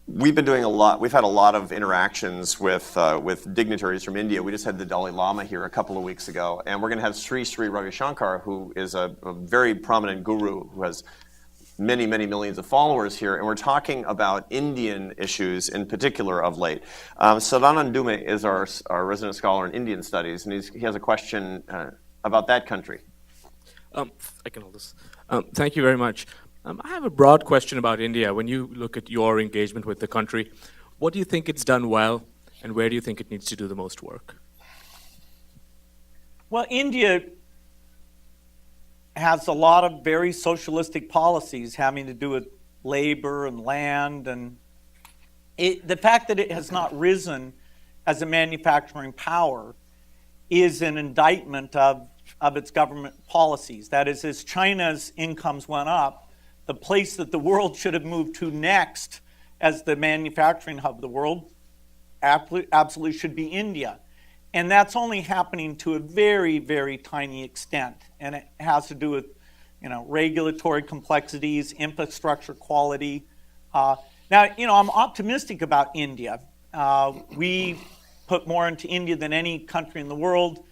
We've been doing a lot. We've had a lot of interactions with dignitaries from India. We just had the Dalai Lama here a couple of weeks ago, and we're going to have Sri Ravi Shankar, who is a very prominent guru who has many, many millions of followers here, and we're talking about Indian issues in particular of late. Sadanand Dume is our resident scholar in Indian studies, and he has a question about that country. I can hold this. Thank you very much. I have a broad question about India. When you look at your engagement with the country, what do you think it's done well, and where do you think it needs to do the most work? Well, India has a lot of very socialistic policies having to do with labor and land, and the fact that it has not risen as a manufacturing power is an indictment of its government policies. That is, as China's incomes went up, the place that the world should have moved to next as the manufacturing hub of the world absolutely should be India. And that's only happening to a very, very tiny extent. And it has to do with, regulatory complexities, infrastructure quality. Now, I'm optimistic about India. We put more into India than any country in the world.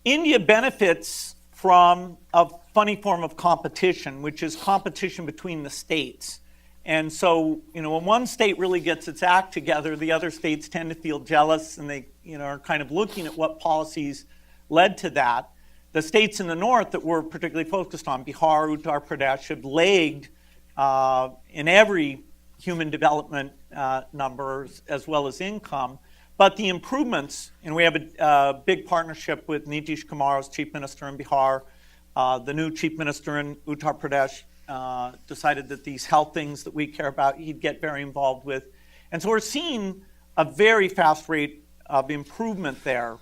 India benefits from a funny form of competition, which is competition between the states. And so, when one state really gets its act together, the other states tend to feel jealous, and they, are kind of looking at what policies led to that. The states in the north that we're particularly focused on, Bihar, Uttar Pradesh, have lagged in every human development numbers as well as income. But the improvements, and we have a big partnership with Nitish Kumar as Chief Minister in Bihar. The new Chief Minister in Uttar Pradesh decided that these health things that we care about, he'd get very involved with. And so we're seeing a very fast rate of improvement there.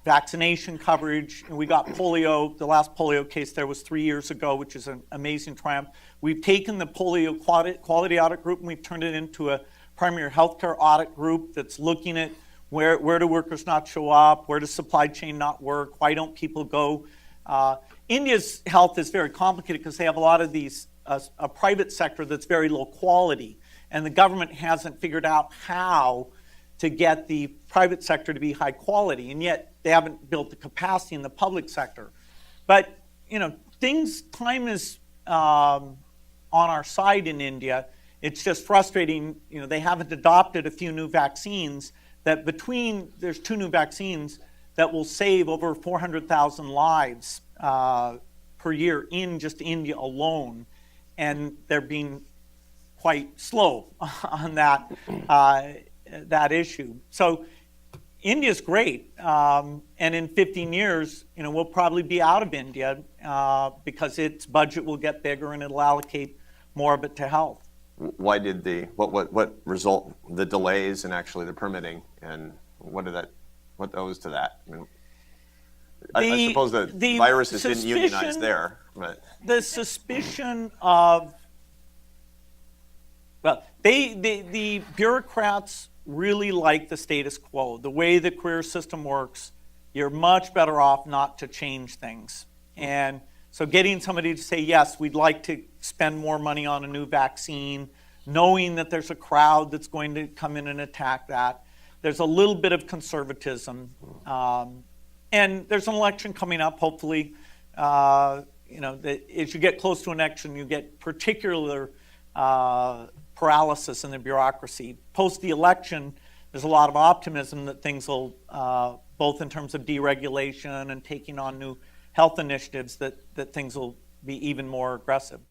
Vaccination coverage, and we got polio. The last polio case there was 3 years ago, which is an amazing triumph. We've taken the polio quality audit group and we've turned it into a primary healthcare audit group that's looking at where do workers not show up, where does supply chain not work, why don't people go. India's health is very complicated because they have a lot of these, a private sector that's very low quality, and the government hasn't figured out how to get the private sector to be high quality, and yet they haven't built the capacity in the public sector. But, time is on our side in India. It's just frustrating, they haven't adopted a few new vaccines there's 2 new vaccines that will save over 400,000 lives per year in just India alone. And they're being quite slow on that issue. So India's great. And in 15 years, we'll probably be out of India because its budget will get bigger and it'll allocate more of it to health. Why did what result the delays in actually the permitting, and what owes to that? I suppose the viruses didn't unionize there, but the suspicion of the bureaucrats really like the status quo. The way the career system works, you're much better off not to change things. And so getting somebody to say, yes, we'd like to spend more money on a new vaccine, knowing that there's a crowd that's going to come in and attack that. There's a little bit of conservatism. And there's an election coming up, hopefully. As you get close to an election, you get particular paralysis in the bureaucracy. Post the election, there's a lot of optimism that things will, both in terms of deregulation and taking on new health initiatives, that things will be even more aggressive.